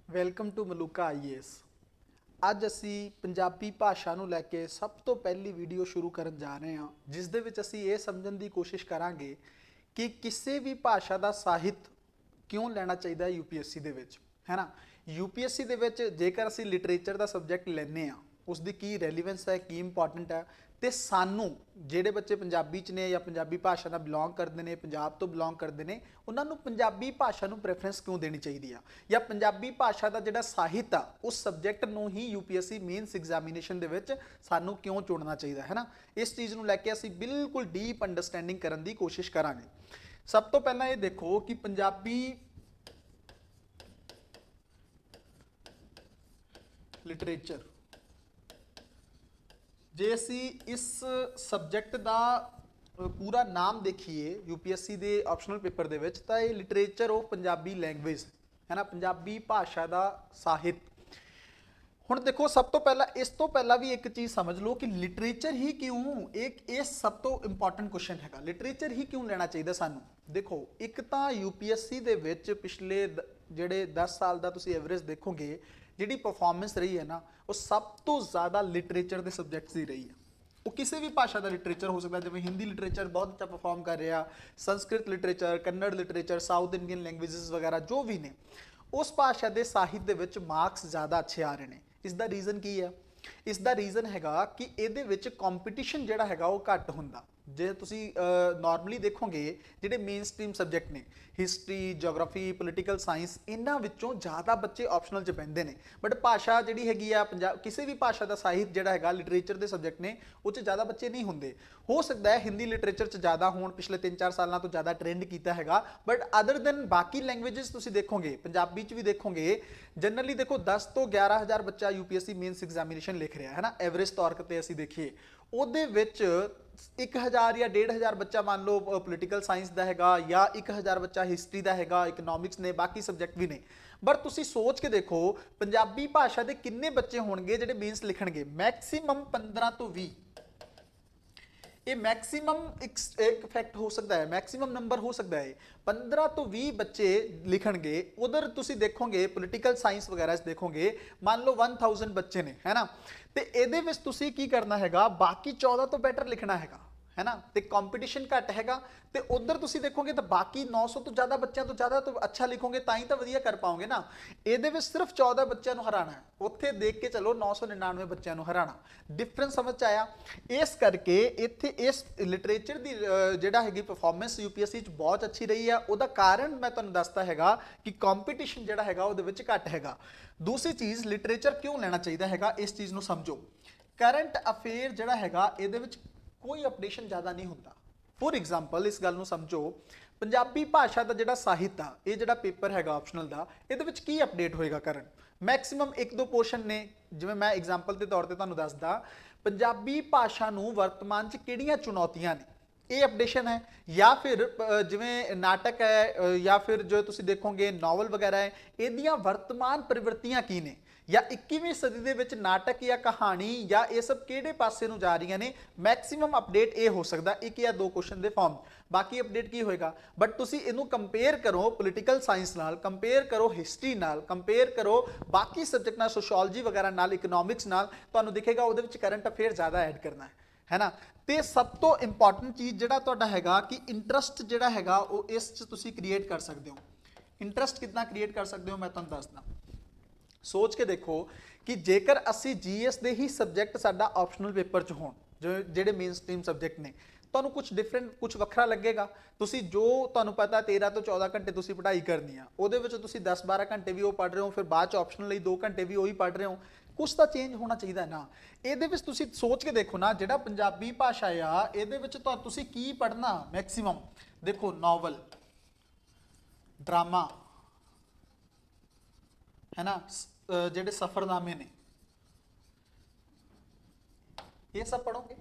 Welcome to Maluka IAS. ਅੱਜ ਅਸੀਂ ਪੰਜਾਬੀ ਭਾਸ਼ਾ ਨੂੰ ਲੈ ਕੇ ਸਭ ਤੋਂ ਪਹਿਲੀ ਵੀਡੀਓ ਸ਼ੁਰੂ ਕਰਨ ਜਾ ਰਹੇ ਹਾਂ, ਜਿਸ ਦੇ ਵਿੱਚ ਅਸੀਂ ਇਹ ਸਮਝਣ ਦੀ ਕੋਸ਼ਿਸ਼ ਕਰਾਂਗੇ ਕਿ ਕਿਸੇ ਵੀ ਭਾਸ਼ਾ ਦਾ ਸਾਹਿਤ ਕਿਉਂ ਲੈਣਾ ਚਾਹੀਦਾ ਹੈ ਯੂਪੀਐਸਸੀ ਦੇ ਵਿੱਚ, ਹੈ ਨਾ। ਯੂਪੀਐਸਸੀ ਦੇ ਵਿੱਚ ਜੇਕਰ ਅਸੀਂ ਲਿਟਰੇਚਰ ਦਾ ਸਬਜੈਕਟ ਲੈਂਦੇ ਹਾਂ, ਉਸ ਦੀ ਕੀ ਰੈਲੀਵੈਂਸ ਹੈ, ਕੀ ਇੰਪੋਰਟੈਂਟ ਹੈ, ਤੇ ਸਾਨੂੰ ਜਿਹੜੇ ਬੱਚੇ ਪੰਜਾਬੀ ਚ ਨੇ ਜਾਂ ਪੰਜਾਬੀ ਭਾਸ਼ਾ ਨਾਲ ਬਿਲੋਂਗ ਕਰਦੇ ਨੇ, ਪੰਜਾਬ ਤੋਂ ਬਿਲੋਂਗ ਕਰਦੇ ਨੇ, ਉਹਨਾਂ ਨੂੰ ਪੰਜਾਬੀ ਭਾਸ਼ਾ ਨੂੰ ਪ੍ਰੈਫਰੈਂਸ ਕਿਉਂ ਦੇਣੀ ਚਾਹੀਦੀ ਆ, ਜਾਂ ਪੰਜਾਬੀ ਭਾਸ਼ਾ ਦਾ ਜਿਹੜਾ ਸਾਹਿਤ ਆ ਉਸ ਸਬਜੈਕਟ ਨੂੰ ਹੀ ਯੂਪੀਐਸਸੀ ਮੇਨਸ ਐਗਜ਼ਾਮੀਨੇਸ਼ਨ ਦੇ ਵਿੱਚ ਸਾਨੂੰ ਕਿਉਂ ਚੁਣਨਾ ਚਾਹੀਦਾ ਹੈ ਨਾ। ਇਸ ਚੀਜ਼ ਨੂੰ ਲੈ ਕੇ ਅਸੀਂ ਬਿਲਕੁਲ ਡੀਪ ਅੰਡਰਸਟੈਂਡਿੰਗ ਕਰਨ ਦੀ ਕੋਸ਼ਿਸ਼ ਕਰਾਂਗੇ। ਸਭ ਤੋਂ ਪਹਿਲਾਂ ਇਹ ਦੇਖੋ ਕਿ ਪੰਜਾਬੀ ਲਿਟਰੇਚਰ, ਜੇ ਅਸੀਂ ਇਸ ਸਬਜੈਕਟ ਦਾ ਪੂਰਾ ਨਾਮ ਦੇਖੀਏ ਯੂਪੀਐਸਸੀ ਦੇ ਆਪਸ਼ਨਲ ਪੇਪਰ ਦੇ ਵਿੱਚ, ਤਾਂ ਇਹ ਲਿਟਰੇਚਰ ਆਫ ਪੰਜਾਬੀ ਲੈਂਗੁਏਜ ਹੈ ਨਾ, ਪੰਜਾਬੀ ਭਾਸ਼ਾ ਦਾ ਸਾਹਿਤ। ਹੁਣ ਦੇਖੋ, ਸਭ ਤੋਂ ਪਹਿਲਾਂ ਇਸ ਤੋਂ ਪਹਿਲਾਂ ਵੀ ਇੱਕ ਚੀਜ਼ ਸਮਝ ਲਓ ਕਿ ਲਿਟਰੇਚਰ ਹੀ ਕਿਉਂ, ਇਹ ਸਭ ਤੋਂ ਇੰਪੋਰਟੈਂਟ ਕੁਐਸਚਨ ਹੈਗਾ, ਲਿਟਰੇਚਰ ਹੀ ਕਿਉਂ ਲੈਣਾ ਚਾਹੀਦਾ ਸਾਨੂੰ। ਦੇਖੋ, ਇੱਕ ਤਾਂ ਯੂਪੀਐਸਸੀ ਦੇ ਵਿੱਚ ਪਿਛਲੇ ਜਿਹੜੇ 10 ਸਾਲ ਦਾ ਤੁਸੀਂ ਐਵਰੇਜ ਦੇਖੋਗੇ, ਜਿਹੜੀ ਪਰਫਾਰਮੈਂਸ ਰਹੀ ਹੈ ਨਾ, ਉਹ ਸਭ ਤੋਂ ਜ਼ਿਆਦਾ ਲਿਟਰੇਚਰ ਦੇ ਸਬਜੈਕਟਸ ਦੀ ਰਹੀ ਹੈ। ਉਹ ਕਿਸੇ ਵੀ ਭਾਸ਼ਾ ਦਾ ਲਿਟਰੇਚਰ ਹੋ ਸਕਦਾ, ਜਿਵੇਂ ਹਿੰਦੀ ਲਿਟਰੇਚਰ ਬਹੁਤ ਅੱਛਾ ਪਰਫਾਰਮ ਕਰ ਰਿਹਾ, Sanskrit literature, Kannada literature, south Indian languages ਵਗੈਰਾ ਜੋ ਵੀ ਨੇ, ਉਸ ਭਾਸ਼ਾ ਦੇ ਸਾਹਿਤ ਦੇ ਵਿੱਚ ਮਾਰਕਸ ਜ਼ਿਆਦਾ ਅੱਛੇ ਆ ਰਹੇ ਨੇ। ਇਸ ਦਾ ਰੀਜ਼ਨ ਕੀ ਹੈ? ਇਸ ਦਾ ਰੀਜ਼ਨ ਹੈਗਾ ਕਿ ਇਹਦੇ ਵਿੱਚ ਕੰਪੀਟੀਸ਼ਨ ਜਿਹੜਾ ਹੈਗਾ ਉਹ ਘੱਟ ਹੁੰਦਾ। ਜੇ ਤੁਸੀਂ ਨਾਰਮਲੀ ਦੇਖੋਗੇ, ਜਿਹੜੇ ਮੇਨ ਸਟ੍ਰੀਮ ਸਬਜੈਕਟ ਨੇ, ਹਿਸਟਰੀ, ਜੀਓਗ੍ਰਾਫੀ, ਪੋਲੀਟੀਕਲ ਸਾਇੰਸ, ਇਹਨਾਂ ਵਿੱਚੋਂ ਜ਼ਿਆਦਾ ਬੱਚੇ ਆਪਸ਼ਨਲ 'ਚ ਪੈਂਦੇ ਨੇ। ਬਟ ਭਾਸ਼ਾ ਜਿਹੜੀ ਹੈਗੀ ਆ ਕਿਸੇ ਵੀ ਭਾਸ਼ਾ ਦਾ ਸਾਹਿਤ ਜਿਹੜਾ ਹੈਗਾ, ਲਿਟਰੇਚਰ ਦੇ ਸਬਜੈਕਟ ਨੇ, ਉਹ 'ਚ ਜ਼ਿਆਦਾ ਬੱਚੇ ਨਹੀਂ ਹੁੰਦੇ। ਹੋ ਸਕਦਾ ਹੈ ਹਿੰਦੀ ਲਿਟਰੇਚਰ 'ਚ ਜ਼ਿਆਦਾ ਹੋਣ, ਪਿਛਲੇ 3-4 ਸਾਲਾਂ ਤੋਂ ਜ਼ਿਆਦਾ ਟ੍ਰੈਂਡ ਕੀਤਾ ਹੈਗਾ, ਬਟ ਅਦਰ ਦੈਨ ਬਾਕੀ ਲੈਂਗੁਏजेस ਤੁਸੀਂ ਦੇਖੋਗੇ, ਪੰਜਾਬੀ 'ਚ ਵੀ ਦੇਖੋਗੇ, ਜਨਰਲੀ ਦੇਖੋ 10 ਤੋਂ 11,000 ਬੱਚਾ ਯੂਪੀਐਸਸੀ ਮੇਨਸ ਐਗਜ਼ਾਮੀਨੇਸ਼ਨ ਲਿਖ ਰਿਹਾ ਹੈ ਨਾ, ਐਵਰੇਜ ਤੌਰ ਤੇ ਅਸੀਂ ਦੇਖੀਏ। ਉਹਦੇ ਵਿੱਚ 1000 ਜਾਂ 1500 ਬੱਚਾ ਮੰਨ ਲਓ ਪੋਲੀਟੀਕਲ ਸਾਇੰਸ ਦਾ ਹੈਗਾ, ਜਾਂ 1000 ਬੱਚਾ ਹਿਸਟਰੀ ਦਾ ਹੈਗਾ, ਇਕਨੋਮਿਕਸ ਨੇ, ਬਾਕੀ ਸਬਜੈਕਟ ਵੀ ਨੇ। ਬਟ ਤੁਸੀਂ ਸੋਚ ਕੇ ਦੇਖੋ, ਪੰਜਾਬੀ ਭਾਸ਼ਾ ਦੇ ਕਿੰਨੇ ਬੱਚੇ ਹੋਣਗੇ ਜਿਹੜੇ ਮੇਨਸ ਲਿਖਣਗੇ? ਮੈਕਸਿਮਮ 15 ਤੋਂ 20। ਇਹ ਮੈਕਸਿਮਮ ਇੱਕ ਫੈਕਟ ਹੋ ਸਕਦਾ ਹੈ, ਮੈਕਸਿਮਮ ਨੰਬਰ ਹੋ ਸਕਦਾ ਹੈ। 15 ਤੋਂ 20 ਬੱਚੇ ਲਿਖਣਗੇ। ਉਧਰ ਤੁਸੀਂ ਦੇਖੋਗੇ ਪੋਲੀਟੀਕਲ ਸਾਇੰਸ ਵਗੈਰਾ ਦੇਖੋਗੇ, ਮੰਨ ਲਓ 1000 ਬੱਚੇ ਨੇ, ਹੈ ਨਾ, ਤੇ ਇਹਦੇ ਵਿੱਚ ਤੁਸੀਂ ਕੀ ਕਰਨਾ ਹੈਗਾ, ਬਾਕੀ 14 ਤੋਂ ਬੈਟਰ ਲਿਖਣਾ ਹੈਗਾ, ਹੈ ਨਾ, ਤੇ ਕੰਪੀਟੀਸ਼ਨ ਘੱਟ ਹੈਗਾ। ਤੇ ਉਧਰ ਤੁਸੀਂ ਦੇਖੋਗੇ ਤਾਂ ਬਾਕੀ 900 ਤੋਂ ਜ਼ਿਆਦਾ ਬੱਚਿਆਂ ਤੋਂ ਜ਼ਿਆਦਾ ਤੋਂ ਅੱਛਾ ਲਿਖੋਗੇ ਤਾਂ ਹੀ ਤਾਂ ਵਧੀਆ ਕਰ ਪਾਓਗੇ ਨਾ। ਇਹਦੇ ਵਿੱਚ ਸਿਰਫ 14 ਬੱਚਿਆਂ ਨੂੰ ਹਰਾਣਾ ਹੈ, ਉੱਥੇ ਦੇਖ ਕੇ ਚਲੋ 999 ਬੱਚਿਆਂ ਨੂੰ ਹਰਾਣਾ। ਡਿਫਰੈਂਸ ਸਮਝ ਆਇਆ? ਇਸ ਕਰਕੇ ਇੱਥੇ ਇਸ ਲਿਟਰੇਚਰ ਦੀ ਜਿਹੜਾ ਹੈਗੀ ਪਰਫਾਰਮੈਂਸ ਯੂਪੀਐਸਸੀ 'ਚ ਬਹੁਤ ਅੱਛੀ ਰਹੀ ਆ। ਉਹਦਾ ਕਾਰਨ ਮੈਂ ਤੁਹਾਨੂੰ ਦੱਸਦਾ ਹੈਗਾ ਕਿ ਕੰਪੀਟੀਸ਼ਨ ਜਿਹੜਾ ਹੈਗਾ ਉਹਦੇ ਵਿੱਚ ਘੱਟ ਹੈਗਾ। ਦੂਸਰੀ ਚੀਜ਼, ਲਿਟਰੇਚਰ ਕਿਉਂ ਲੈਣਾ ਚਾਹੀਦਾ ਹੈਗਾ, ਇਸ ਚੀਜ਼ ਨੂੰ ਸਮਝੋ। ਕਰੰਟ ਅਫੇਅਰ ਜਿਹੜਾ ਹੈਗਾ, ਇਹਦੇ ਵਿੱਚ ਕੋਈ ਅਪਡੇਸ਼ਨ ਜ਼ਿਆਦਾ ਨਹੀਂ ਹੁੰਦਾ। ਫੋਰ ਐਗਜ਼ਾਮਪਲ, ਇਸ ਗੱਲ ਨੂੰ ਸਮਝੋ, ਪੰਜਾਬੀ ਭਾਸ਼ਾ ਦਾ ਜਿਹੜਾ ਸਾਹਿਤ ਆ, ਇਹ ਜਿਹੜਾ ਪੇਪਰ ਹੈਗਾ ਆਪਸ਼ਨਲ ਦਾ, ਇਹਦੇ ਵਿੱਚ ਕੀ ਅਪਡੇਟ ਹੋਏਗਾ ਕਰੰਟ? ਮੈਕਸਿਮਮ 1-2 ਪੋਰਸ਼ਨ ਨੇ। ਜਿਵੇਂ ਮੈਂ ਐਗਜ਼ਾਮਪਲ ਦੇ ਤੌਰ ਤੇ ਤੁਹਾਨੂੰ ਦੱਸਦਾ, ਪੰਜਾਬੀ ਭਾਸ਼ਾ ਨੂੰ ਵਰਤਮਾਨ 'ਚ ਕਿਹੜੀਆਂ ਚੁਣੌਤੀਆਂ ਨੇ, ਇਹ ਅਪਡੇਸ਼ਨ ਹੈ। ਜਾਂ ਫਿਰ ਜਿਵੇਂ ਨਾਟਕ ਹੈ, ਜਾਂ ਫਿਰ ਜੋ ਤੁਸੀਂ ਦੇਖੋਗੇ ਨਾਵਲ ਵਗੈਰਾ ਹੈ, ਇਹਦੀਆਂ ਵਰਤਮਾਨ ਪ੍ਰਵਿਰਤੀਆਂ ਕੀ ਨੇ, ਜਾਂ 21ਵੀਂ ਸਦੀ ਦੇ ਵਿੱਚ ਨਾਟਕ ਜਾਂ ਕਹਾਣੀ ਜਾਂ ਇਹ ਸਭ ਕਿਹੜੇ ਪਾਸੇ ਨੂੰ ਜਾ ਰਹੀਆਂ ਨੇ। ਮੈਕਸਿਮਮ ਅਪਡੇਟ ਇਹ ਹੋ ਸਕਦਾ 1 ਜਾਂ 2 ਕੁਐਸਚਨ ਦੇ ਫਾਰਮ। ਬਾਕੀ ਅਪਡੇਟ ਕੀ ਹੋਏਗਾ? ਬਟ ਤੁਸੀਂ ਇਹਨੂੰ ਕੰਪੇਅਰ ਕਰੋ ਪੋਲੀਟੀਕਲ ਸਾਇੰਸ ਨਾਲ, ਕੰਪੇਅਰ ਕਰੋ ਹਿਸਟਰੀ ਨਾਲ, ਕੰਪੇਅਰ ਕਰੋ ਬਾਕੀ ਸਬਜੈਕਟ ਨਾਲ, ਸੋਸ਼ੀਓਲੋਜੀ ਵਗੈਰਾ ਨਾਲ, ਇਕਨੋਮਿਕਸ ਨਾਲ, ਤੁਹਾਨੂੰ ਦਿਖੇਗਾ ਉਹਦੇ ਵਿੱਚ ਕਰੰਟ ਅਫੇਅਰ ਜ਼ਿਆਦਾ ਐਡ ਕਰਨਾ ਹੈ ਨਾ। ਤੇ ਸਭ ਤੋਂ ਇੰਪੋਰਟੈਂਟ ਚੀਜ਼ ਜਿਹੜਾ ਤੁਹਾਡਾ ਹੈਗਾ ਕਿ ਇੰਟਰਸਟ ਜਿਹੜਾ ਹੈਗਾ ਉਹ ਇਸ 'ਚ ਤੁਸੀਂ ਕ੍ਰੀਏਟ ਕਰ ਸਕਦੇ ਹੋ। ਇੰਟਰਸਟ ਕਿੱਦਾਂ ਕ੍ਰੀਏਟ ਕਰ ਸਕਦੇ ਹੋ, ਮੈਂ ਤੁਹਾਨੂੰ ਦੱਸਦਾ। ਸੋਚ ਕੇ ਦੇਖੋ ਕਿ ਜੇਕਰ ਅਸੀਂ ਜੀਐਸ ਦੇ ਹੀ ਸਬਜੈਕਟ ਸਾਡਾ ਆਪਸ਼ਨਲ ਪੇਪਰ 'ਚ ਹੋਣ, ਜਿਹੜੇ ਮੇਨ ਸਟ੍ਰੀਮ ਸਬਜੈਕਟ ਨੇ, ਤੁਹਾਨੂੰ ਕੁਝ ਡਿਫਰੈਂਟ, ਕੁਝ ਵੱਖਰਾ ਲੱਗੇਗਾ। ਤੁਸੀਂ ਜੋ ਤੁਹਾਨੂੰ ਪਤਾ 13 ਤੋਂ 14 ਘੰਟੇ ਤੁਸੀਂ ਪੜ੍ਹਾਈ ਕਰਨੀ ਆ, ਉਹਦੇ ਵਿੱਚ ਤੁਸੀਂ 10-12 ਘੰਟੇ ਵੀ ਉਹ ਪੜ੍ਹ ਰਹੇ ਹੋ, ਫਿਰ ਬਾਅਦ 'ਚ ਆਪਸ਼ਨਲ ਲਈ 2 ਘੰਟੇ ਵੀ ਉਹੀ ਪੜ੍ਹ ਰਹੇ ਹੋ। ਕੁਛ ਤਾਂ ਚੇਂਜ ਹੋਣਾ ਚਾਹੀਦਾ ਨਾ। ਇਹਦੇ ਵਿੱਚ ਤੁਸੀਂ ਸੋਚ ਕੇ ਦੇਖੋ ਨਾ, ਜਿਹੜਾ ਪੰਜਾਬੀ ਭਾਸ਼ਾ ਆ, ਇਹਦੇ ਵਿੱਚ ਤੁਸੀਂ ਕੀ ਪੜ੍ਹਨਾ? ਮੈਕਸਿਮਮ ਦੇਖੋ ਨਾਵਲ, ਡਰਾਮਾ, ਹੈ ਨਾ, ਜਿਹੜੇ ਸਫਰਨਾਮੇ ਨੇ, ਇਹ ਸਭ ਪੜੋਗੇ।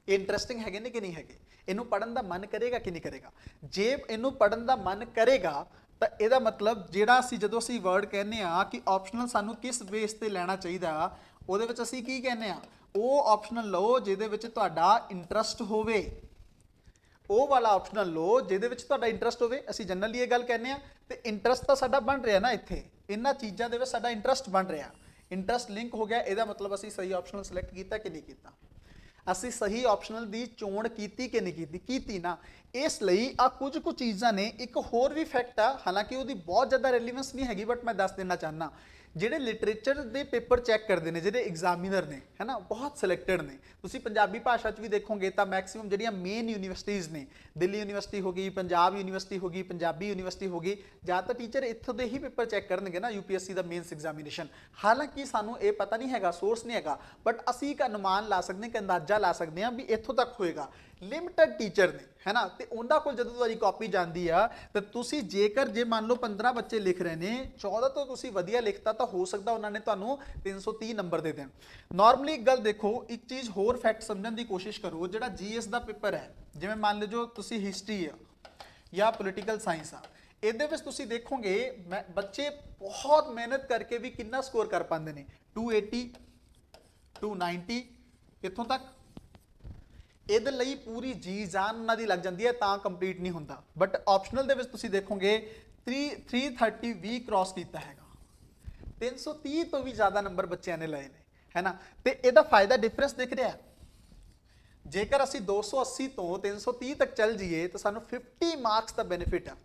ਇਹ ਇੰਟਰਸਟਿੰਗ ਹੈਗੇ ਨੇ ਕਿ ਨਹੀਂ ਹੈਗੇ? ਇਹਨੂੰ ਪੜਨ ਦਾ ਮਨ ਕਰੇਗਾ ਕਿ ਨਹੀਂ ਕਰੇਗਾ? ਜੇ ਇਹਨੂੰ ਪੜਨ ਦਾ ਮਨ ਕਰੇਗਾ ਤਾਂ ਇਹਦਾ ਮਤਲਬ ਜਿਹੜਾ ਜਦੋਂ ਅਸੀਂ ਵਰਡ ਕਹਿੰਦੇ ਆ ਕਿ ਆਪਸ਼ਨਲ ਸਾਨੂੰ ਕਿਸ ਬੇਸ ਤੇ ਲੈਣਾ ਚਾਹੀਦਾ, ਉਹਦੇ ਵਿੱਚ ਅਸੀਂ ਕੀ ਕਹਿੰਦੇ ਆ? ਉਹ ਆਪਸ਼ਨਲ ਲਓ ਜਿਹਦੇ ਵਿੱਚ ਤੁਹਾਡਾ ਇੰਟਰਸਟ ਹੋਵੇ। ਉਹ ਵਾਲਾ ਆਪਸ਼ਨਲ ਲਓ ਜਿਹਦੇ ਵਿੱਚ ਤੁਹਾਡਾ ਇੰਟਰਸਟ ਹੋਵੇ। ਅਸੀਂ ਜਨਰਲੀ ਇਹ ਗੱਲ ਕਹਿੰਦੇ ਆ, ਤੇ ਇੰਟਰਸਟ ਤਾਂ ਸਾਡਾ ਬਣ ਰਿਹਾ ਨਾ ਇੱਥੇ। ਇਹਨਾਂ ਚੀਜ਼ਾਂ ਦੇ ਵਿੱਚ ਸਾਡਾ ਇੰਟਰਸਟ ਬਣ ਰਿਹਾ, ਇੰਟਰਸਟ ਲਿੰਕ ਹੋ ਗਿਆ, ਇਹਦਾ ਮਤਲਬ ਅਸੀਂ ਸਹੀ ਆਪਸ਼ਨਲ ਸਿਲੈਕਟ ਕੀਤਾ ਕਿ ਨਹੀਂ ਕੀਤਾ, ਅਸੀਂ ਸਹੀ ਆਪਸ਼ਨਲ ਦੀ ਚੋਣ ਕੀਤੀ ਕਿ ਨਹੀਂ ਕੀਤੀ, ਕੀਤੀ ਨਾ। ਇਸ ਲਈ ਆ ਕੁਝ ਕੁ ਚੀਜ਼ਾਂ ਨੇ। ਇੱਕ ਹੋਰ ਵੀ ਫੈਕਟ ਆ, ਹਾਲਾਂਕਿ ਉਹਦੀ ਬਹੁਤ ਜ਼ਿਆਦਾ ਰੈਲੀਵੈਂਸ ਨਹੀਂ ਹੈਗੀ, ਬਟ ਮੈਂ ਦੱਸ ਦੇਣਾ ਚਾਹੁੰਦਾ। ਜਿਹੜੇ ਲਿਟਰੇਚਰ ਦੇ ਪੇਪਰ ਚੈੱਕ ਕਰਦੇ ਨੇ ਜਿਹੜੇ ਐਗਜ਼ਾਮੀਨਰ ਨੇ, ਹੈ ਨਾ, ਬਹੁਤ ਸਿਲੈਕਟਡ ਨੇ। ਤੁਸੀਂ ਪੰਜਾਬੀ ਭਾਸ਼ਾ 'ਚ ਵੀ ਦੇਖੋਗੇ ਤਾਂ ਮੈਕਸਿਮਮ ਜਿਹੜੀਆਂ ਮੇਨ ਯੂਨੀਵਰਸਿਟੀਜ਼ ਨੇ, ਦਿੱਲੀ ਯੂਨੀਵਰਸਿਟੀ ਹੋ ਗਈ, ਪੰਜਾਬ ਯੂਨੀਵਰਸਿਟੀ ਹੋ ਗਈ, ਪੰਜਾਬੀ ਯੂਨੀਵਰਸਿਟੀ ਹੋ ਗਈ, ਜ਼ਿਆਦਾਤਰ ਟੀਚਰ ਇੱਥੋਂ ਦੇ ਹੀ ਪੇਪਰ ਚੈੱਕ ਕਰਨਗੇ ਨਾ UPSC ਦਾ ਮੇਨਸ ਐਗਜ਼ਾਮੀਨੇਸ਼ਨ। ਹਾਲਾਂਕਿ ਸਾਨੂੰ ਇਹ ਪਤਾ ਨਹੀਂ ਹੈਗਾ, ਸੋਰਸ ਨਹੀਂ ਹੈਗਾ, ਬਟ ਅਸੀਂ ਇੱਕ ਅਨੁਮਾਨ ਲਾ ਸਕਦੇ ਹਾਂ, ਇੱਕ ਅੰਦਾਜ਼ਾ ਲਾ ਸਕਦੇ ਹਾਂ ਵੀ ਇੱਥੋਂ ਤੱਕ ਹੋਏਗਾ। ਲਿਮਟਡ ਟੀਚਰ ਨੇ, ਹੈ ਨਾ, ਤੇ ਉਹਨਾਂ ਕੋਲ ਜਦੋਂ ਤੁਹਾਡੀ ਕਾਪੀ ਜਾਂਦੀ ਆ ਤਾਂ ਤੁਸੀਂ ਜੇਕਰ ਜੇ ਮੰਨ ਲਓ 15 ਬੱਚੇ ਲਿਖ ਰਹੇ ਨੇ, 14 ਤੋਂ ਤੁਸੀਂ ਵਧੀਆ ਲਿਖਤਾ ਤਾਂ ਹੋ ਸਕਦਾ ਉਹਨਾਂ ਨੇ ਤੁਹਾਨੂੰ 330 ਨੰਬਰ ਦੇ ਦੇਣ। ਨਾਰਮਲੀ ਇੱਕ ਗੱਲ ਦੇਖੋ, ਇੱਕ ਚੀਜ਼ ਹੋਰ ਫੈਕਟ ਸਮਝਣ ਦੀ ਕੋਸ਼ਿਸ਼ ਕਰੋ। ਜਿਹੜਾ GS ਦਾ ਪੇਪਰ ਹੈ, ਜਿਵੇਂ ਮੰਨ ਲਓ ਜੋ ਤੁਸੀਂ ਹਿਸਟਰੀ ਆ ਜਾਂ ਪੋਲੀਟੀਕਲ ਸਾਇੰਸ ਆ, ਇਹਦੇ ਵਿੱਚ ਤੁਸੀਂ ਦੇਖੋਗੇ ਬੱਚੇ ਬਹੁਤ ਮਿਹਨਤ ਕਰਕੇ ਵੀ ਕਿੰਨਾ ਸਕੋਰ ਕਰ ਪਾਉਂਦੇ ਨੇ, 280 290 ਇੱਥੋਂ ਤੱਕ। ਇਹਦੇ ਲਈ ਪੂਰੀ ਜੀ ਜਾਨ ਉਹਨਾਂ ਦੀ ਲੱਗ ਜਾਂਦੀ ਹੈ ਤਾਂ ਕੰਪਲੀਟ ਨਹੀਂ ਹੁੰਦਾ। ਬਟ ਆਪਸ਼ਨਲ ਦੇ ਵਿੱਚ ਤੁਸੀਂ ਦੇਖੋਗੇ 330 ਵੀ ਕ੍ਰਾਸ ਕੀਤਾ ਹੈਗਾ, 330 ਤੋਂ ਵੀ ਜ਼ਿਆਦਾ ਨੰਬਰ ਬੱਚਿਆਂ ਨੇ ਲਏ ਨੇ, ਹੈ ਨਾ। ਤੇ ਇਹਦਾ ਫਾਇਦਾ ਡਿਫਰੈਂਸ ਦਿਖ ਰਿਹਾ। ਜੇਕਰ ਅਸੀਂ 280 ਤੋਂ 330 ਤੱਕ ਚੱਲ ਜਾਈਏ ਤਾਂ ਸਾਨੂੰ 50 ਮਾਰਕਸ ਦਾ ਬੈਨੀਫਿਟ ਆ,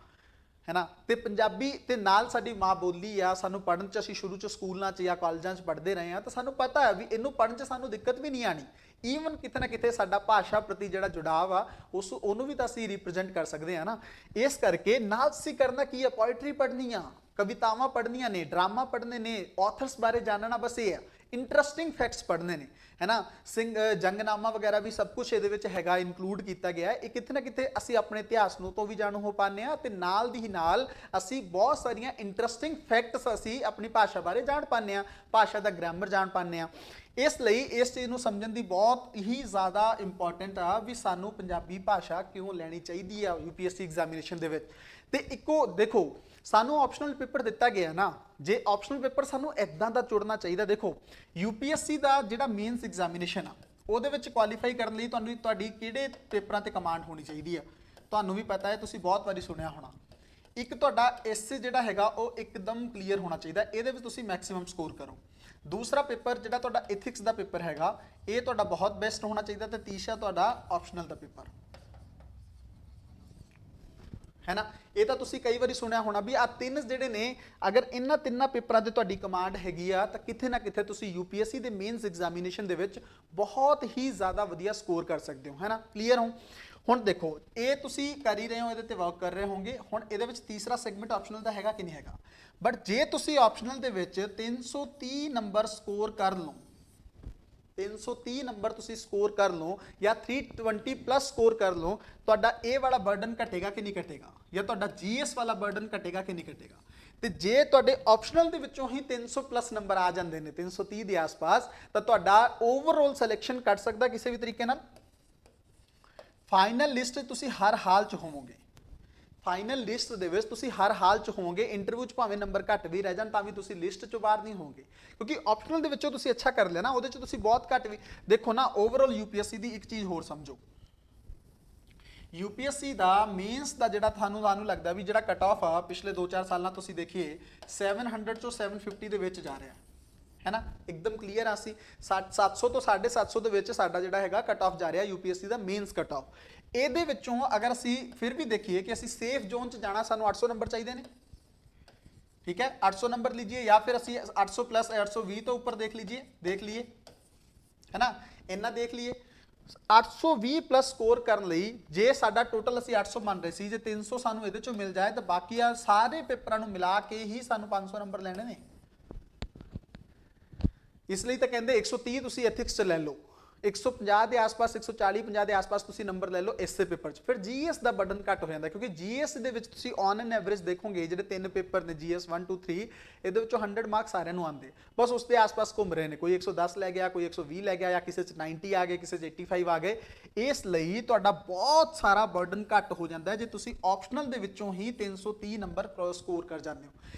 ਹੈ ਨਾ। ਤੇ ਪੰਜਾਬੀ ਤੇ ਨਾਲ ਸਾਡੀ ਮਾਂ ਬੋਲੀ ਆ, ਸਾਨੂੰ ਪੜ੍ਹਨ 'ਚ ਅਸੀਂ ਸ਼ੁਰੂ 'ਚ ਸਕੂਲਾਂ 'ਚ ਜਾਂ ਕਾਲਜਾਂ 'ਚ ਪੜ੍ਹਦੇ ਰਹੇ ਆ, ਤਾਂ ਸਾਨੂੰ ਪਤਾ ਹੈ ਵੀ ਇਹਨੂੰ ਪੜ੍ਹਨ 'ਚ ਸਾਨੂੰ ਦਿੱਕਤ ਵੀ ਨਹੀਂ ਆਣੀ। ਈਵਨ ਕਿਤੇ ਨਾ ਕਿਤੇ ਸਾਡਾ ਭਾਸ਼ਾ ਪ੍ਰਤੀ ਜਿਹੜਾ ਜੁੜਾਵ ਆ ਉਹਨੂੰ ਵੀ ਤਾਂ ਅਸੀਂ ਰਿਪਰੈਜ਼ੈਂਟ ਕਰ ਸਕਦੇ ਆ ਨਾ। ਇਸ ਕਰਕੇ ਨਾਲ ਅਸੀਂ ਕਰਨਾ ਕੀ ਆ, ਪੋਇਟਰੀ ਪੜ੍ਹਨੀ ਆ, ਕਵਿਤਾਵਾਂ ਪੜ੍ਹਨੀਆਂ ਨੇ, ਡਰਾਮਾ ਪੜ੍ਹਨੇ ਨੇ, ਆਥਰਸ ਬਾਰੇ ਜਾਣਨਾ, ਬਸ ਇਹ ਆ। ਇੰਟਰਸਟਿੰਗ ਫੈਕਟਸ ਪੜ੍ਹਨੇ ਨੇ, ਹੈ ਨਾ। ਜੰਗਨਾਮਾ ਵਗੈਰਾ ਵੀ ਸਭ ਕੁਝ ਇਹਦੇ ਵਿੱਚ ਹੈਗਾ, ਇਨਕਲੂਡ ਕੀਤਾ ਗਿਆ ਹੈ। ਇਹ ਕਿਤੇ ਨਾ ਕਿਤੇ ਅਸੀਂ ਆਪਣੇ ਇਤਿਹਾਸ ਨੂੰ ਤੋਂ ਵੀ ਜਾਣੂ ਹੋ ਪਾਉਂਦੇ ਹਾਂ, ਤੇ ਨਾਲ ਦੀ ਹੀ ਨਾਲ ਅਸੀਂ ਬਹੁਤ ਸਾਰੀਆਂ ਇੰਟਰਸਟਿੰਗ ਫੈਕਟਸ ਅਸੀਂ ਆਪਣੀ ਭਾਸ਼ਾ ਬਾਰੇ ਜਾਣ ਪਾਉਂਦੇ ਹਾਂ, ਭਾਸ਼ਾ ਦਾ ਗ੍ਰਾਮਰ ਜਾਣ ਪਾਉਂਦੇ ਹਾਂ। ਇਸ ਲਈ ਇਸ ਚੀਜ਼ ਨੂੰ ਸਮਝਣ ਦੀ ਬਹੁਤ ਹੀ ਜ਼ਿਆਦਾ ਇੰਪੋਰਟੈਂਟ ਆ ਵੀ ਸਾਨੂੰ ਪੰਜਾਬੀ ਭਾਸ਼ਾ ਕਿਉਂ ਲੈਣੀ ਚਾਹੀਦੀ ਆ UPSC ਐਗਜ਼ਾਮੀਨੇਸ਼ਨ ਦੇ ਵਿੱਚ। ਤੇ ਇੱਕੋ ਦੇਖੋ, ਸਾਨੂੰ ਆਪਸ਼ਨਲ ਪੇਪਰ ਦਿੱਤਾ ਗਿਆ ਨਾ, ਜੇ ਆਪਸ਼ਨਲ ਪੇਪਰ ਸਾਨੂੰ ਇਦਾਂ ਦਾ ਚੁਣਨਾ ਚਾਹੀਦਾ। ਦੇਖੋ UPSC ਦਾ ਜਿਹੜਾ ਮੇਨਸ ਐਗਜ਼ਾਮੀਨੇਸ਼ਨ ਆ, ਉਹਦੇ ਵਿੱਚ ਕੁਆਲੀਫਾਈ ਕਰਨ ਲਈ ਤੁਹਾਨੂੰ ਤੁਹਾਡੀ ਕਿਹੜੇ ਪੇਪਰਾਂ ਤੇ ਕਮਾਂਡ ਹੋਣੀ ਚਾਹੀਦੀ ਆ, ਤੁਹਾਨੂੰ ਵੀ ਪਤਾ ਹੈ, ਤੁਸੀਂ ਬਹੁਤ ਵਾਰੀ ਸੁਣਿਆ ਹੋਣਾ। ਇੱਕ ਤੁਹਾਡਾ ਐਸੇ ਜਿਹੜਾ ਹੈਗਾ ਉਹ ਇੱਕਦਮ ਕਲੀਅਰ ਹੋਣਾ ਚਾਹੀਦਾ, ਇਹਦੇ ਵਿੱਚ ਤੁਸੀਂ ਮੈਕਸਿਮਮ ਸਕੋਰ ਕਰੋ। ਦੂਸਰਾ ਪੇਪਰ ਜਿਹੜਾ ਤੁਹਾਡਾ ਐਥਿਕਸ ਦਾ ਪੇਪਰ ਹੈਗਾ, ਇਹ ਤੁਹਾਡਾ ਬਹੁਤ ਬੈਸਟ ਹੋਣਾ ਚਾਹੀਦਾ। ਤੇ ਤੀਸਰਾ ਤੁਹਾਡਾ ਆਪਸ਼ਨਲ ਦਾ ਪੇਪਰ, ਹੈ ਨਾ। ਇਹ ਤਾਂ ਤੁਸੀਂ ਕਈ ਵਾਰੀ ਸੁਣਿਆ ਹੋਣਾ ਵੀ ਆ ਤਿੰਨ ਜਿਹੜੇ ਨੇ, ਅਗਰ ਇਹਨਾਂ ਤਿੰਨਾਂ ਪੇਪਰਾਂ ਤੇ ਤੁਹਾਡੀ ਕਮਾਂਡ ਹੈਗੀ ਆ ਤਾਂ ਕਿਤੇ ਨਾ ਕਿਤੇ ਤੁਸੀਂ UPSC ਦੇ ਮੇਨਸ ਐਗਜ਼ਾਮੀਨੇਸ਼ਨ ਦੇ ਵਿੱਚ ਬਹੁਤ ਹੀ ਜ਼ਿਆਦਾ ਵਧੀਆ ਸਕੋਰ ਕਰ ਸਕਦੇ ਹੋ, ਹੈ ਨਾ। ਕਲੀਅਰ ਹੋ। ਹੁਣ ਦੇਖੋ, ਇਹ ਤੁਸੀਂ ਕਰ ਹੀ ਰਹੇ ਹੋ, ਇਹਦੇ ਤੇ ਵਰਕ ਕਰ ਰਹੇ ਹੋਵੋਗੇ। ਹੁਣ ਇਹਦੇ ਵਿੱਚ ਤੀਸਰਾ ਸੈਗਮੈਂਟ ਆਪਸ਼ਨਲ ਦਾ ਹੈਗਾ ਕਿ ਨਹੀਂ ਹੈਗਾ। ਬਟ ਜੇ ਤੁਸੀਂ ਆਪਸ਼ਨਲ ਦੇ ਵਿੱਚ 330 ਨੰਬਰ ਸਕੋਰ ਕਰ ਲਓ, 330 ਨੰਬਰ ਤੁਸੀਂ ਸਕੋਰ ਕਰ ਲਓ ਜਾਂ 320 ਪਲੱਸ ਸਕੋਰ ਕਰ ਲਓ, ਤੁਹਾਡਾ ਇਹ ਵਾਲਾ ਬਰਡਨ ਘਟੇਗਾ ਕਿ ਨਹੀਂ ਘਟੇਗਾ, ਜਾਂ ਤੁਹਾਡਾ GS ਵਾਲਾ ਬਰਡਨ ਘਟੇਗਾ ਕਿ ਨਹੀਂ ਘਟੇਗਾ। ਤੇ ਜੇ ਤੁਹਾਡੇ ਆਪਸ਼ਨਲ ਦੇ ਵਿੱਚੋਂ ਹੀ 300 ਪਲੱਸ ਨੰਬਰ ਆ ਜਾਂਦੇ ਨੇ, 330 ਦੇ ਆਸ-ਪਾਸ, ਤਾਂ ਤੁਹਾਡਾ ਓਵਰਆਲ ਸਿਲੈਕਸ਼ਨ ਕੱਟ ਸਕਦਾ ਕਿਸੇ ਵੀ ਤਰੀਕੇ ਨਾਲ। ਫਾਈਨਲ ਲਿਸਟ ਤੁਸੀਂ ਹਰ ਹਾਲ 'ਚ ਹੋਵੋਗੇ, ਫਾਈਨਲ ਲਿਸਟ ਦੇ ਵਿੱਚ ਤੁਸੀਂ ਹਰ ਹਾਲ 'ਚ ਹੋਵੋਗੇ। ਇੰਟਰਵਿਊ 'ਚ ਭਾਵੇਂ ਨੰਬਰ ਘੱਟ ਵੀ ਰਹਿ ਜਾਣ ਤਾਂ ਵੀ ਤੁਸੀਂ ਲਿਸਟ 'ਚੋਂ ਬਾਹਰ ਨਹੀਂ ਹੋਵੋਗੇ, ਕਿਉਂਕਿ ਆਪਸ਼ਨਲ ਦੇ ਵਿੱਚੋਂ ਤੁਸੀਂ ਅੱਛਾ ਕਰ ਲਿਆ ਨਾ, ਉਹਦੇ 'ਚ ਤੁਸੀਂ ਬਹੁਤ ਘੱਟ ਵੀ ਦੇਖੋ ਨਾ। ਓਵਰਆਲ UPSC ਦੀ ਇੱਕ ਚੀਜ਼ ਹੋਰ ਸਮਝੋ, UPSC ਦਾ ਮੇਨਸ ਦਾ ਜਿਹੜਾ ਤੁਹਾਨੂੰ ਲੱਗਦਾ ਵੀ ਜਿਹੜਾ ਕਟ ਆਫ ਆ ਪਿਛਲੇ 2-4 ਸਾਲਾਂ ਤੁਸੀਂ ਦੇਖੀਏ 700 ਚੋਂ 750 ਦੇ ਵਿੱਚ ਜਾ ਰਿਹਾ, ਹੈ ਨਾ। ਇੱਕਦਮ ਕਲੀਅਰ ਆ, ਸੀ 700 ਤੋਂ 750 ਦੇ ਵਿੱਚ ਸਾਡਾ ਜਿਹੜਾ ਹੈਗਾ ਕਟ ਆਫ ਜਾ ਰਿਹਾ UPSC the mains cut of. ਇਹਦੇ ਵਿੱਚੋਂ ਅਗਰ ਅਸੀਂ ਫਿਰ ਵੀ ਦੇਖੀਏ ਕਿ ਅਸੀਂ ਸੇਫ ਜ਼ੋਨ 'ਚ ਜਾਣਾ, ਸਾਨੂੰ 800 ਨੰਬਰ ਚਾਹੀਦੇ ਨੇ, ਠੀਕ ਹੈ। 800 ਨੰਬਰ ਲੀजिए ਜਾਂ ਫਿਰ ਅਸੀਂ 800 ਪਲੱਸ 820 ਤੋਂ ਉੱਪਰ ਦੇਖ ਲਈਏ, ਹੈ ਨਾ, ਇੰਨਾ ਦੇਖ ਲਈਏ। 820 ਪਲੱਸ ਸਕੋਰ ਕਰਨ ਲਈ ਜੇ ਸਾਡਾ ਟੋਟਲ ਅਸੀਂ 800 ਮੰਨ ਰਹੇ ਸੀ, ਜੇ 300 ਸਾਨੂੰ ਇਹਦੇ 'ਚੋਂ ਮਿਲ ਜਾਏ ਤਾਂ ਬਾਕੀ ਆ ਸਾਰੇ ਪੇਪਰਾਂ ਨੂੰ ਮਿਲਾ ਕੇ ਹੀ ਸਾਨੂੰ 500 ਨੰਬਰ ਲੈਣੇ ਨੇ। ਇਸ ਲਈ ਤਾਂ ਕਹਿੰਦੇ 130 ਤੁਸੀਂ ਐਥਿਕਸ 'ਚ ਲੈ ਲਓ, 150 ਦੇ ਆਸ-ਪਾਸ, 140-50 ਦੇ ਆਸ-ਪਾਸ ਤੁਸੀਂ ਨੰਬਰ ਲੈ ਲਓ ਇਸੇ ਪੇਪਰ 'ਚ। ਫਿਰ GS ਦਾ ਬਰਡਨ ਘੱਟ ਹੋ ਜਾਂਦਾ, ਕਿਉਂਕਿ GS ਦੇ ਵਿੱਚ ਤੁਸੀਂ ਔਨ ਐਨ ਐਵਰੇਜ ਦੇਖੋਗੇ ਜਿਹੜੇ 3 ਪੇਪਰ ਨੇ GS 1 2 3, ਇਹਦੇ ਵਿੱਚੋਂ 100 ਮਾਰਕਸ ਸਾਰਿਆਂ ਨੂੰ ਆਉਂਦੇ, ਬਸ ਉਸ ਦੇ ਆਸ-ਪਾਸ ਘੁੰਮ ਰਹੇ ਨੇ। ਕੋਈ 110 ਲੈ ਗਿਆ, ਕੋਈ 120 ਲੈ ਗਿਆ, ਜਾਂ ਕਿਸੇ 'ਚ 90 ਆ ਗਏ, ਕਿਸੇ 'ਚ 85 ਆ ਗਏ। ਇਸ ਲਈ ਤੁਹਾਡਾ ਬਹੁਤ ਸਾਰਾ ਬਰਡਨ ਘੱਟ ਹੋ ਜਾਂਦਾ ਜੇ ਤੁਸੀਂ ਆਪਸ਼ਨਲ ਦੇ ਵਿੱਚੋਂ ਹੀ 330 ਨੰਬਰ ਸਕੋਰ ਕਰ ਜਾਂਦੇ ਹੋ।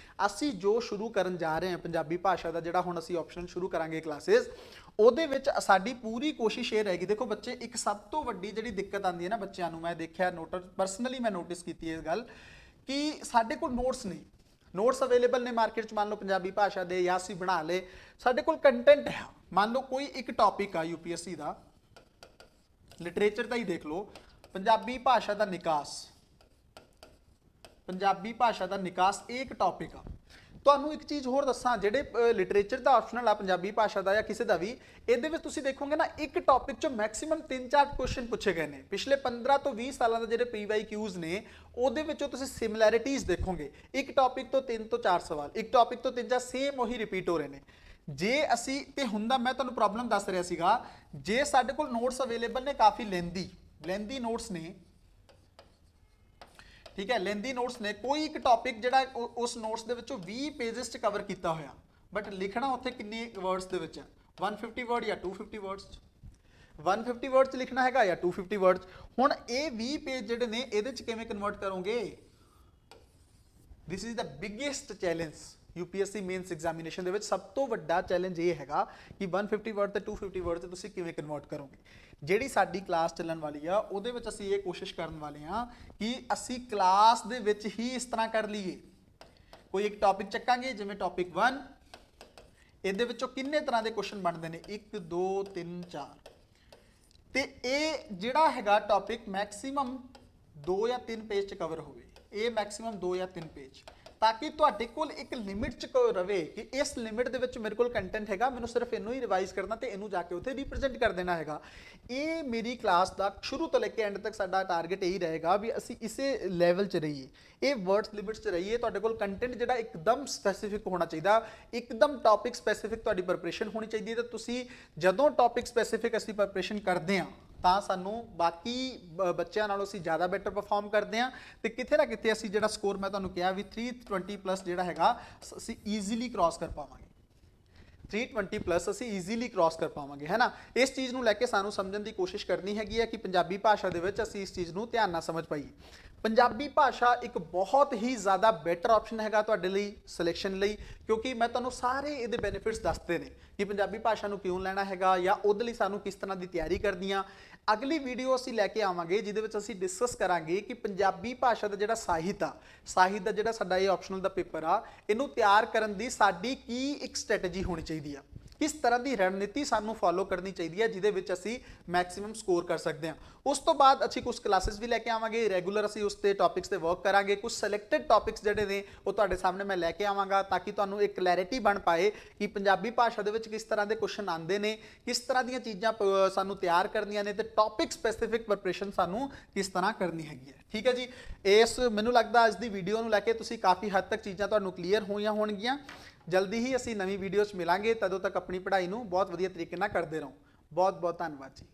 ਅਸੀਂ ਜੋ ਸ਼ੁਰੂ ਕਰਨ ਜਾ ਰਹੇ ਹਾਂ ਪੰਜਾਬੀ ਭਾਸ਼ਾ ਦਾ, ਜਿਹੜਾ ਹੁਣ ਅਸੀਂ ਆਪਸ਼ਨਲ ਸ਼ੁਰੂ ਕਰਾਂਗੇ ਕਲਾਸਿਸ, ਉਹਦੇ ਵਿੱਚ ਸਾਡੀ ਪੂਰੀ ਕੋਸ਼ਿਸ਼ ਇਹ ਰਹੇਗੀ। ਦੇਖੋ ਬੱਚੇ, ਇੱਕ ਸਭ ਤੋਂ ਵੱਡੀ ਜਿਹੜੀ ਦਿੱਕਤ ਆਉਂਦੀ ਹੈ ਨਾ ਬੱਚਿਆਂ ਨੂੰ, ਮੈਂ ਦੇਖਿਆ, ਪਰਸਨਲੀ ਮੈਂ ਨੋਟਿਸ ਕੀਤੀ ਇਸ ਗੱਲ, ਕਿ ਸਾਡੇ ਕੋਲ ਨੋਟਸ ਨਹੀਂ। ਨੋਟਸ ਅਵੇਲੇਬਲ ਨੇ ਮਾਰਕੀਟ 'ਚ, ਮੰਨ ਲਓ ਪੰਜਾਬੀ ਭਾਸ਼ਾ ਦੇ ਜਾਂ ਅਸੀਂ ਬਣਾ ਲਏ, ਸਾਡੇ ਕੋਲ ਕੰਟੈਂਟ ਹੈ। ਮੰਨ ਲਓ ਕੋਈ ਇੱਕ ਟੌਪਿਕ ਆ UPSC ਦਾ, ਲਿਟਰੇਚਰ ਦਾ ਹੀ ਦੇਖ ਲਓ, ਪੰਜਾਬੀ ਭਾਸ਼ਾ ਦਾ ਨਿਕਾਸ, ਪੰਜਾਬੀ ਭਾਸ਼ਾ ਦਾ ਨਿਕਾਸ ਇਹ ਇੱਕ ਟੌਪਿਕ ਆ। ਤੁਹਾਨੂੰ ਇੱਕ ਚੀਜ਼ ਹੋਰ ਦੱਸਾਂ, ਜਿਹੜੇ ਲਿਟਰੇਚਰ ਦਾ ਆਪਸ਼ਨਲ ਆ ਪੰਜਾਬੀ ਭਾਸ਼ਾ ਦਾ ਜਾਂ ਕਿਸੇ ਦਾ ਵੀ, ਇਹਦੇ ਵਿੱਚ ਤੁਸੀਂ ਦੇਖੋਗੇ ਨਾ ਇੱਕ ਟੌਪਿਕ 'ਚੋਂ ਮੈਕਸਿਮਮ 3-4 ਕੁਐਸਚਨ ਪੁੱਛੇ ਗਏ ਨੇ। ਪਿਛਲੇ 15 ਤੋਂ 20 ਸਾਲਾਂ ਦੇ ਜਿਹੜੇ PYQs ਨੇ ਉਹਦੇ ਵਿੱਚੋਂ ਤੁਸੀਂ ਸਿਮਿਲੈਰਿਟੀਜ਼ ਦੇਖੋਗੇ, ਇੱਕ ਟੌਪਿਕ ਤੋਂ 3 ਤੋਂ 4 ਸਵਾਲ, ਇੱਕ ਟੌਪਿਕ ਤੋਂ 3 ਜਾਂ ਸੇਮ ਉਹੀ ਰਿਪੀਟ ਹੋ ਰਹੇ ਨੇ। ਜੇ ਅਸੀਂ ਤੇ ਹੁੰਦਾ, ਮੈਂ ਤੁਹਾਨੂੰ ਪ੍ਰੋਬਲਮ ਦੱਸ ਰਿਹਾ ਸੀਗਾ, ਜੇ ਸਾਡੇ ਕੋਲ ਨੋਟਸ ਅਵੇਲੇਬਲ ਨੇ ਕਾਫੀ ਲੈਂਦੀ ਨੋਟਸ ਨੇ, ਠੀਕ ਹੈ, ਲੈਂਦੀ ਨੋਟਸ ਨੇ, ਕੋਈ ਇੱਕ ਟੌਪਿਕ ਜਿਹੜਾ ਉਸ ਨੋਟਸ ਦੇ ਵਿੱਚੋਂ 20 ਪੇजेस 'ਚ ਕਵਰ ਕੀਤਾ ਹੋਇਆ, ਬਟ ਲਿਖਣਾ ਉੱਥੇ ਕਿੰਨੇ ਵਰਡਸ ਦੇ ਵਿੱਚ ਹੈ, 150 ਵਰਡ ਜਾਂ 250 ਵਰਡਸ 'ਚ, 150 ਵਰਡ 'ਚ ਲਿਖਣਾ ਹੈਗਾ ਜਾਂ 250 ਵਰਡ 'ਚ। ਹੁਣ ਇਹ 20 ਪੇਜ ਜਿਹੜੇ ਨੇ ਇਹਦੇ 'ਚ ਕਿਵੇਂ ਕਨਵਰਟ ਕਰੋਗੇ? This is the biggest challenge UPSC mains examination ਦੇ ਵਿੱਚ। ਸਭ ਤੋਂ ਵੱਡਾ ਚੈਲੰਜ ਇਹ ਹੈਗਾ ਕਿ 150 ਵਰਡ ਤੇ 250 ਵਰਡ ਤੇ ਤੁਸੀਂ ਕਿਵੇਂ ਕਨਵਰਟ ਕਰੋਗੇ। ਜਿਹੜੀ ਸਾਡੀ ਕਲਾਸ ਚੱਲਣ ਵਾਲੀ ਆ ਉਹਦੇ ਵਿੱਚ ਅਸੀਂ ਇਹ ਕੋਸ਼ਿਸ਼ ਕਰਨ ਵਾਲੇ ਆ ਕਿ ਅਸੀਂ ਕਲਾਸ ਦੇ ਵਿੱਚ ਹੀ ਇਸ ਤਰ੍ਹਾਂ ਕਰ ਲਈਏ, ਕੋਈ ਇੱਕ ਟੌਪਿਕ ਚੱਕਾਂਗੇ, ਜਿਵੇਂ ਟੌਪਿਕ 1, ਇਹਦੇ ਵਿੱਚੋਂ ਕਿੰਨੇ ਤਰ੍ਹਾਂ ਦੇ ਕੁਐਸਚਨ ਬਣਦੇ ਨੇ, 1 2 3 4, ਤੇ ਇਹ ਜਿਹੜਾ ਹੈਗਾ ਟੌਪਿਕ ਮੈਕਸਿਮਮ 2 ਜਾਂ 3 ਪੇਜ 'ਚ ਕਵਰ ਹੋਵੇ, ਇਹ ਮੈਕਸਿਮਮ 2 ਜਾਂ 3 ਪੇਜ, ਤਾਂ ਕਿ ਤੁਹਾਡੇ ਕੋਲ ਇੱਕ ਲਿਮਿਟ 'ਚ ਰਵੇ ਕਿ ਇਸ ਲਿਮਿਟ ਦੇ ਵਿੱਚ ਮੇਰੇ ਕੋਲ ਕੰਟੈਂਟ ਹੈਗਾ, ਮੈਨੂੰ ਸਿਰਫ ਇਹਨੂੰ ਹੀ ਰਿਵਾਈਜ਼ ਕਰਨਾ ਤੇ ਇਹਨੂੰ ਜਾ ਕੇ ਉੱਥੇ ਰਿਪਰੈਜ਼ੈਂਟ ਕਰ ਦੇਣਾ ਹੈਗਾ। ਇਹ ਮੇਰੀ ਕਲਾਸ ਦਾ ਸ਼ੁਰੂ ਤੋਂ ਲੈ ਕੇ ਐਂਡ ਤੱਕ ਸਾਡਾ ਟਾਰਗੇਟ ਇਹੀ ਰਹੇਗਾ ਵੀ ਅਸੀਂ ਇਸੇ ਲੈਵਲ 'ਚ ਰਹੀਏ, ਇਹ ਵਰਡਸ ਲਿਮਿਟਸ 'ਚ ਰਹੀਏ। ਤੁਹਾਡੇ ਕੋਲ ਕੰਟੈਂਟ ਜਿਹੜਾ ਇੱਕਦਮ ਸਪੈਸੀਫਿਕ ਹੋਣਾ ਚਾਹੀਦਾ, ਇੱਕਦਮ ਟੌਪਿਕ ਸਪੈਸੀਫਿਕ ਤੁਹਾਡੀ ਪ੍ਰੈਪਰੇਸ਼ਨ ਹੋਣੀ ਚਾਹੀਦੀ ਹੈ। ਤੇ ਤੁਸੀਂ ਜਦੋਂ ਟੌਪਿਕ ਸਪੈਸੀਫਿਕ ਅਸੀਂ ਪ੍ਰੈਪਰੇਸ਼ਨ ਕਰਦੇ ਹਾਂ ਤਾਂ ਸਾਨੂੰ ਬਾਕੀ ਬੱਚਿਆਂ ਨਾਲੋਂ ਅਸੀਂ ਜ਼ਿਆਦਾ ਬੈਟਰ ਪਰਫਾਰਮ ਕਰਦੇ ਹਾਂ, ਤੇ ਕਿਤੇ ਨਾ ਕਿਤੇ ਅਸੀਂ ਜਿਹੜਾ ਸਕੋਰ ਮੈਂ ਤੁਹਾਨੂੰ ਕਿਹਾ ਵੀ 320 ਪਲੱਸ ਜਿਹੜਾ ਹੈਗਾ ਅਸੀਂ ਈਜ਼ੀਲੀ ਕ੍ਰਾਸ ਕਰ ਪਾਵਾਂਗੇ, 320 ਪਲੱਸ ਅਸੀਂ ਈਜ਼ੀਲੀ ਕ੍ਰਾਸ ਕਰ ਪਾਵਾਂਗੇ, ਹੈ ਨਾ। ਇਸ ਚੀਜ਼ ਨੂੰ ਲੈ ਕੇ ਸਾਨੂੰ ਸਮਝਣ ਦੀ ਕੋਸ਼ਿਸ਼ ਕਰਨੀ ਹੈਗੀ ਹੈ ਕਿ ਪੰਜਾਬੀ ਭਾਸ਼ਾ ਦੇ ਵਿੱਚ ਅਸੀਂ ਇਸ ਚੀਜ਼ ਨੂੰ ਧਿਆਨ ਨਾਲ ਸਮਝ ਪਾਈਏ। ਪੰਜਾਬੀ ਭਾਸ਼ਾ ਇੱਕ ਬਹੁਤ ਹੀ ਜ਼ਿਆਦਾ ਬੈਟਰ ਆਪਸ਼ਨ ਹੈਗਾ ਤੁਹਾਡੇ ਲਈ ਸਿਲੈਕਸ਼ਨ ਲਈ, ਕਿਉਂਕਿ ਮੈਂ ਤੁਹਾਨੂੰ ਸਾਰੇ ਇਹਦੇ ਬੈਨੀਫਿਟਸ ਦੱਸਦੇ ਨੇ ਕਿ ਪੰਜਾਬੀ ਭਾਸ਼ਾ ਨੂੰ ਕਿਉਂ ਲੈਣਾ ਹੈਗਾ ਜਾਂ ਉਹਦੇ ਲਈ ਸਾਨੂੰ ਕਿਸ ਤਰ੍ਹਾਂ ਦੀ ਤਿਆਰੀ ਕਰਨੀ ਆ। ਅਗਲੀ ਵੀਡੀਓ ਅਸੀਂ ਲੈ ਕੇ ਆਵਾਂਗੇ ਜਿਹਦੇ ਵਿੱਚ ਅਸੀਂ ਡਿਸਕਸ ਕਰਾਂਗੇ ਕਿ ਪੰਜਾਬੀ ਭਾਸ਼ਾ ਦਾ ਜਿਹੜਾ ਸਾਹਿਤ ਦਾ ਜਿਹੜਾ ਸਾਡਾ ਇਹ ਆਪਸ਼ਨਲ ਦਾ ਪੇਪਰ ਆ, ਇਹਨੂੰ ਤਿਆਰ ਕਰਨ ਦੀ ਸਾਡੀ ਕੀ ਇੱਕ ਸਟ੍ਰੈਟਜੀ ਹੋਣੀ ਚਾਹੀਦੀ ਆ, ਕਿਸ ਤਰ੍ਹਾਂ ਦੀ ਰਣਨੀਤੀ ਸਾਨੂੰ ਫੋਲੋ ਕਰਨੀ ਚਾਹੀਦੀ ਹੈ ਜਿਹਦੇ ਵਿੱਚ ਅਸੀਂ ਮੈਕਸਿਮਮ ਸਕੋਰ ਕਰ ਸਕਦੇ ਹਾਂ। ਉਸ ਤੋਂ ਬਾਅਦ ਅਸੀਂ ਕੁਝ ਕਲਾਸਿਸ ਵੀ ਲੈ ਕੇ ਆਵਾਂਗੇ, ਰੈਗੂਲਰ ਅਸੀਂ ਉਸ ਤੇ ਟੌਪਿਕਸ ਤੇ ਵਰਕ ਕਰਾਂਗੇ। ਕੁਝ ਸਿਲੈਕਟਡ ਟੌਪਿਕਸ ਜਿਹੜੇ ਨੇ ਉਹ ਤੁਹਾਡੇ ਸਾਹਮਣੇ ਮੈਂ ਲੈ ਕੇ ਆਵਾਂਗਾ ਤਾਂ ਕਿ ਤੁਹਾਨੂੰ ਇੱਕ ਕਲੈਰਿਟੀ ਬਣ ਪਾਏ ਕਿ ਪੰਜਾਬੀ ਭਾਸ਼ਾ ਦੇ ਵਿੱਚ ਕਿਸ ਤਰ੍ਹਾਂ ਦੇ ਕੁਐਸਚਨ ਆਉਂਦੇ ਨੇ, ਕਿਸ ਤਰ੍ਹਾਂ ਦੀਆਂ ਚੀਜ਼ਾਂ ਸਾਨੂੰ ਤਿਆਰ ਕਰਨੀਆਂ ਨੇ, ਤੇ ਟੌਪਿਕ ਸਪੈਸੀਫਿਕ ਪ੍ਰੈਪਰੇਸ਼ਨ ਸਾਨੂੰ ਕਿਸ ਤਰ੍ਹਾਂ ਕਰਨੀ ਹੈਗੀ ਹੈ। ਠੀਕ ਹੈ ਜੀ, ਇਸ ਮੈਨੂੰ ਲੱਗਦਾ ਅੱਜ ਦੀ ਵੀਡੀਓ ਨੂੰ ਲੈ ਕੇ ਤੁਸੀਂ ਕਾਫੀ ਹੱਦ ਤੱਕ ਚੀਜ਼ਾਂ ਤੁਹਾਨੂੰ ਕਲੀਅਰ ਹੋਈਆਂ ਹੋਣਗੀਆਂ। ਜਲਦੀ ਹੀ ਅਸੀਂ ਨਵੀਂ ਵੀਡੀਓ 'ਚ ਮਿਲਾਂਗੇ, ਤਦੋਂ ਤੱਕ ਆਪਣੀ ਪੜ੍ਹਾਈ ਨੂੰ ਬਹੁਤ ਵਧੀਆ ਤਰੀਕੇ ਨਾਲ ਕਰਦੇ ਰਹੋ। ਬਹੁਤ ਬਹੁਤ ਧੰਨਵਾਦ ਜੀ।